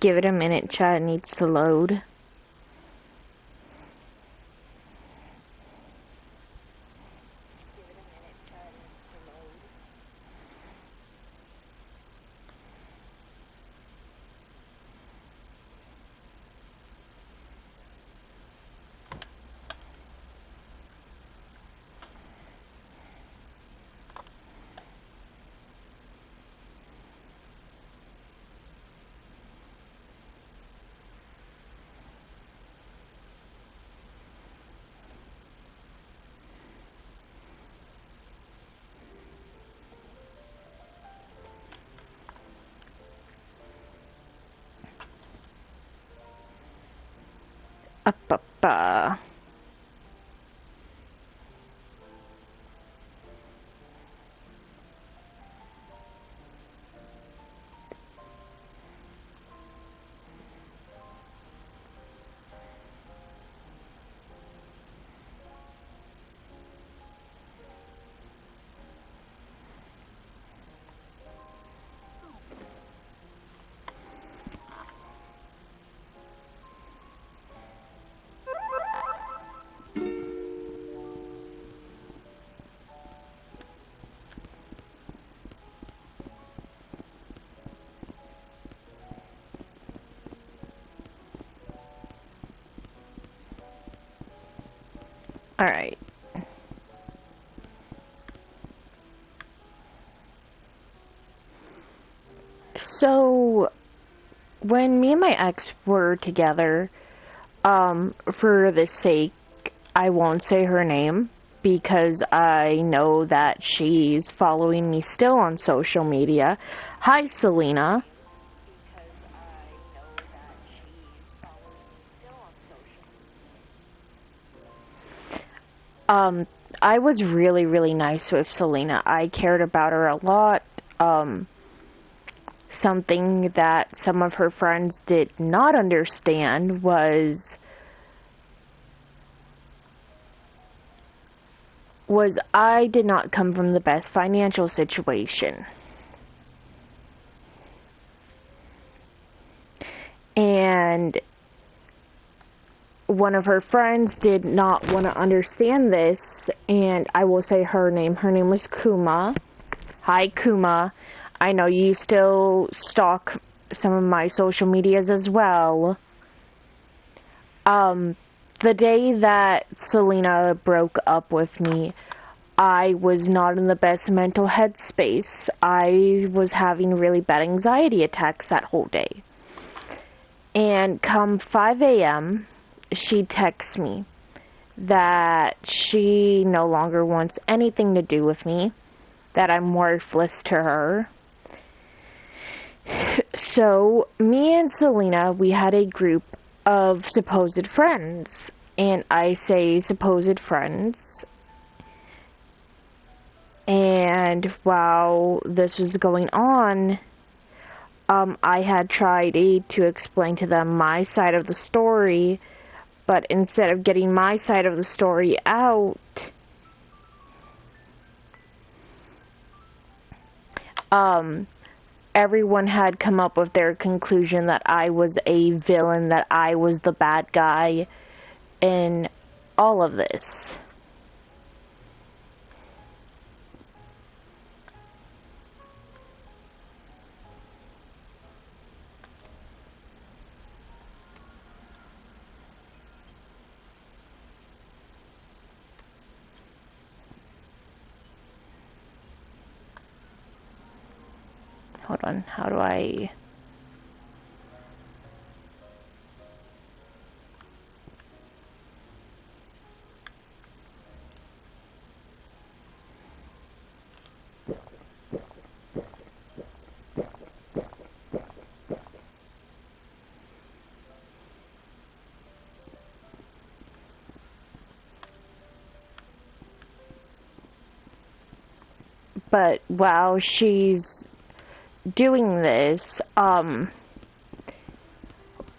Give it a minute, chat needs to load. Up. Alright. So, when me and my ex were together, for the sake, I won't say her name, because I know that she's following me still on social media. Hi, Selena. I was really, really nice with Selena. I cared about her a lot. Something that some of her friends did not understand was I did not come from the best financial situation. And one of her friends did not want to understand this, and I will say her name. Her name was Kuma. Hi, Kuma. I know you still stalk some of my social medias as well. The day that Selena broke up with me, I was not in the best mental headspace. I was having really bad anxiety attacks that whole day. And come 5 a.m., she texts me that she no longer wants anything to do with me, that I'm worthless to her. So, me and Selena, we had a group of supposed friends, and I say supposed friends. And while this was going on, I had tried to explain to them my side of the story, but instead of getting my side of the story out, everyone had come up with their conclusion that I was a villain, that I was the bad guy in all of this. Hold on, how do I... But while she's doing this,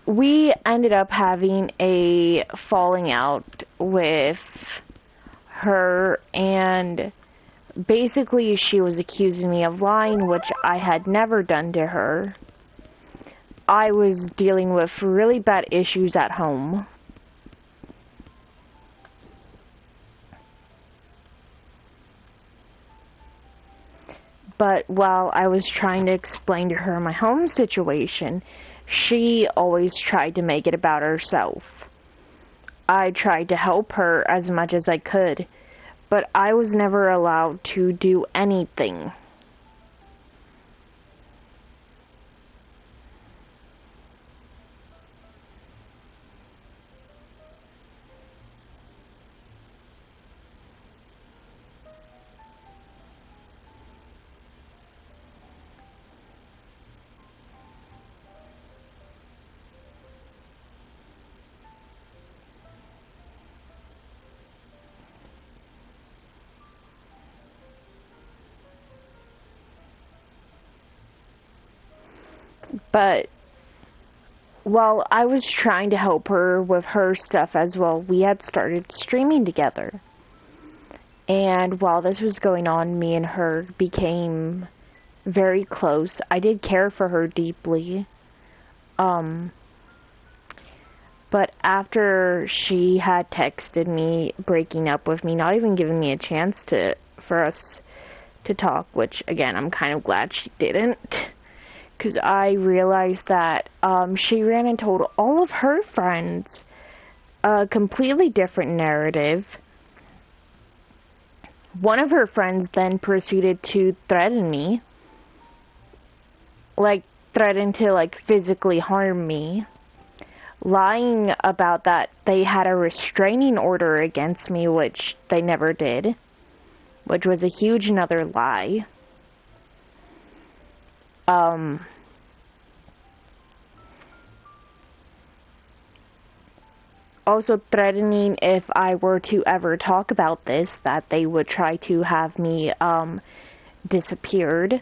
we ended up having a falling out with her, and basically she was accusing me of lying, which I had never done to her. I was dealing with really bad issues at home. But while I was trying to explain to her my home situation, she always tried to make it about herself. I tried to help her as much as I could, but I was never allowed to do anything. But while I was trying to help her with her stuff as well, we had started streaming together. And while this was going on, me and her became very close. I did care for her deeply. But after she had texted me, breaking up with me, not even giving me a chance for us to talk, which, again, I'm kind of glad she didn't. Because I realized that she ran and told all of her friends a completely different narrative. One of her friends then proceeded to threaten me. Threatened to, physically harm me. Lying about that they had a restraining order against me, which they never did. Which was a huge another lie. Also threatening if I were to ever talk about this, that they would try to have me, disappeared.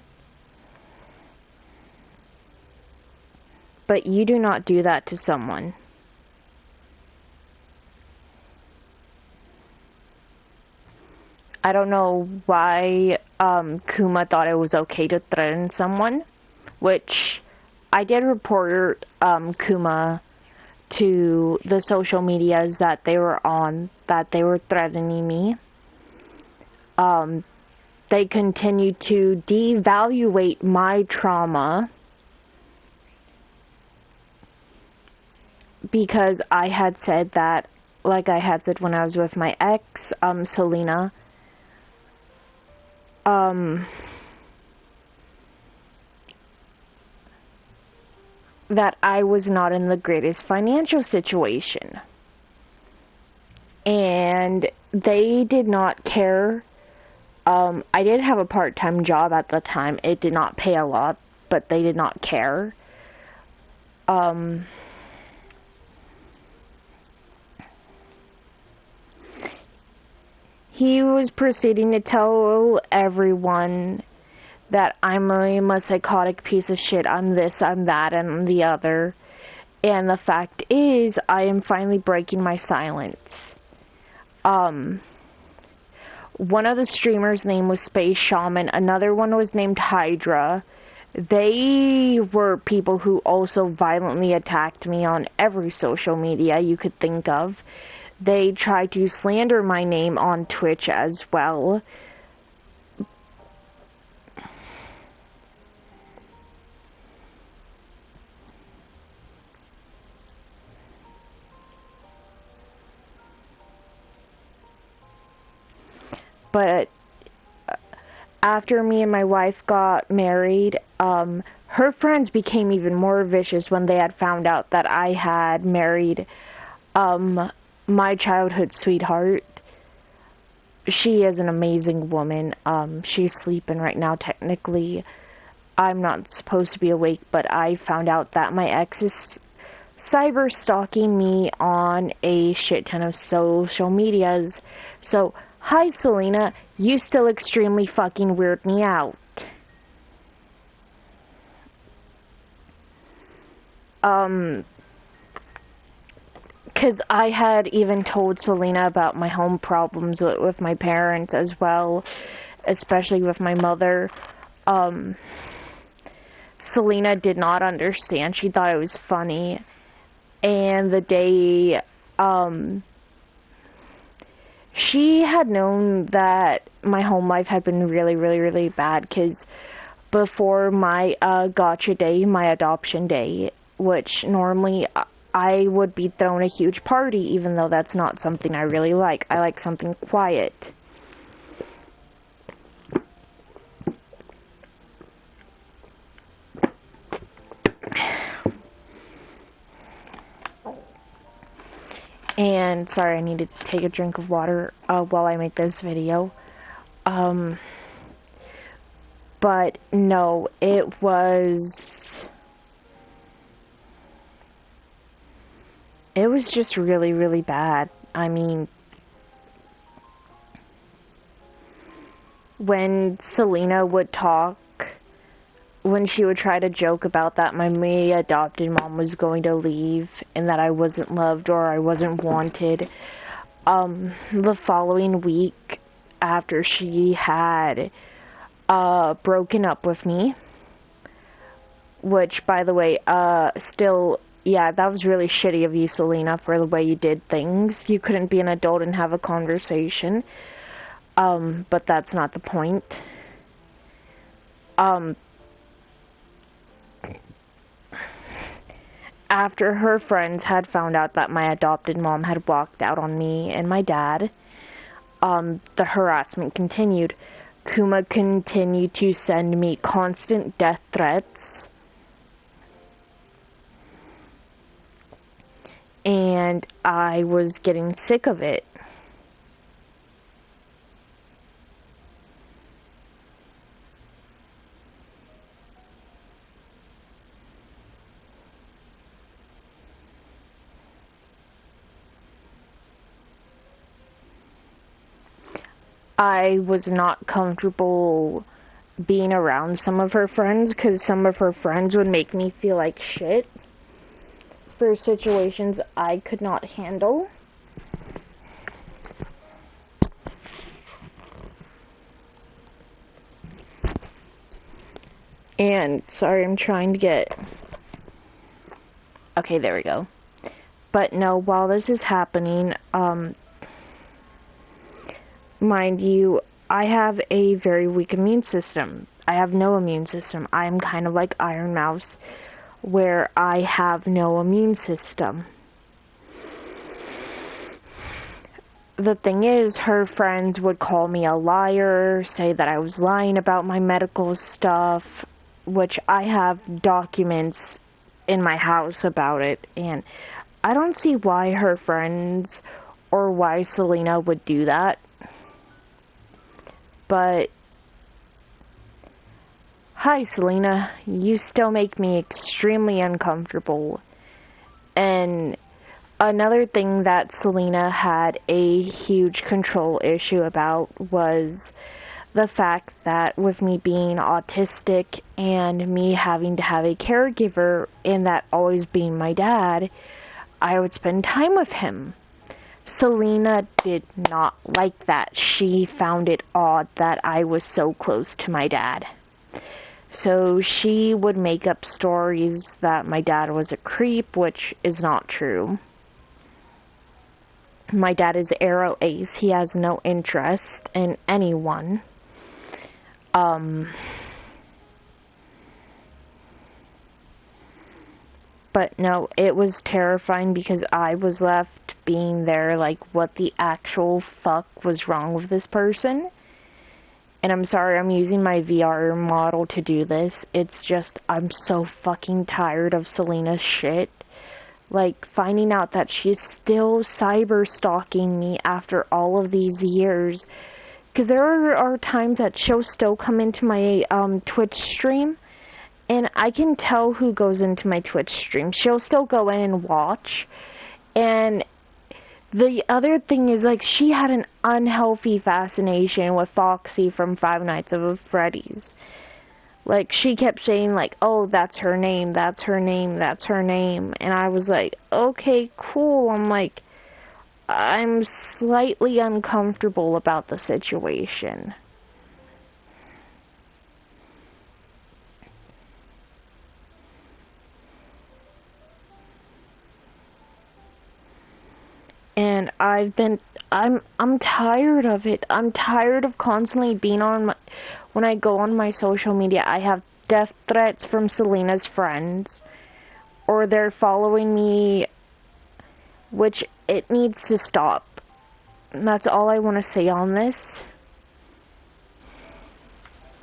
But you do not do that to someone. I don't know why, Kuma thought it was okay to threaten someone, which I did report, Kuma to the social medias that they were on, that they were threatening me. They continued to devaluate my trauma because I had said that, like I had said when I was with my ex, Selena, that I was not in the greatest financial situation. And they did not care. I did have a part-time job at the time. It did not pay a lot, but they did not care. He was proceeding to tell everyone that I'm a psychotic piece of shit, I'm this, I'm that, and I'm the other. And the fact is, I am finally breaking my silence. One of the streamers' name was Space Shaman. Another one was named Hydra. They were people who also violently attacked me on every social media you could think of. They tried to slander my name on Twitch as well. But after me and my wife got married, her friends became even more vicious when they had found out that I had married my childhood sweetheart. She is an amazing woman. She's sleeping right now, technically. I'm not supposed to be awake, but I found out that my ex is cyber stalking me on a shit ton of social medias. So, hi Selena, you still extremely fucking weird me out. Because I had even told Selena about my home problems with my parents as well, especially with my mother. Selena did not understand. She thought it was funny. And the day, she had known that my home life had been really, really, really bad, because before my gotcha day, my adoption day, which normally I would be throwing a huge party, even though that's not something I really like. I like something quiet. And sorry, I needed to take a drink of water while I make this video. But no, it was just really, really bad. I mean, when Selena would talk, when she would try to joke about that my adopted mom was going to leave and that I wasn't loved or I wasn't wanted, the following week after she had broken up with me, which, by the way, still, yeah, that was really shitty of you, Selena, for the way you did things. You couldn't be an adult and have a conversation, but that's not the point. After her friends had found out that my adopted mom had walked out on me and my dad, the harassment continued. Kuma continued to send me constant death threats. And I was getting sick of it. I was not comfortable being around some of her friends because some of her friends would make me feel like shit for situations I could not handle. And sorry, I'm trying to get... Okay, there we go. But no, while this is happening, mind you, I have a very weak immune system. I have no immune system. I'm kind of like Iron Mouse, where I have no immune system. The thing is, her friends would call me a liar, say that I was lying about my medical stuff, which I have documents in my house about it, and I don't see why her friends or why Selena would do that. But, hi Selena, you still make me extremely uncomfortable. And another thing that Selena had a huge control issue about was the fact that with me being autistic and me having to have a caregiver and that always being my dad, I would spend time with him. Selena did not like that. She found it odd that I was so close to my dad. So she would make up stories that my dad was a creep, which is not true. My dad is Arrow Ace. He has no interest in anyone. But no, it was terrifying because I was left being there like, what the actual fuck was wrong with this person? And I'm sorry I'm using my VR model to do this. It's just, I'm so fucking tired of Selena's shit. Like, finding out that she's still cyber stalking me after all of these years. Because there are times that she'll still come into my Twitch stream, and I can tell who goes into my Twitch stream. She'll still go in and watch. And the other thing is, like, she had an unhealthy fascination with Foxy from Five Nights at Freddy's. Like, she kept saying, like, oh, that's her name, that's her name, that's her name. And I was like, okay, cool. I'm like, I'm slightly uncomfortable about the situation. And I'm tired of it. I'm tired of constantly being when I go on my social media, I have death threats from Selena's friends, or they're following me, which it needs to stop. And that's all I want to say on this.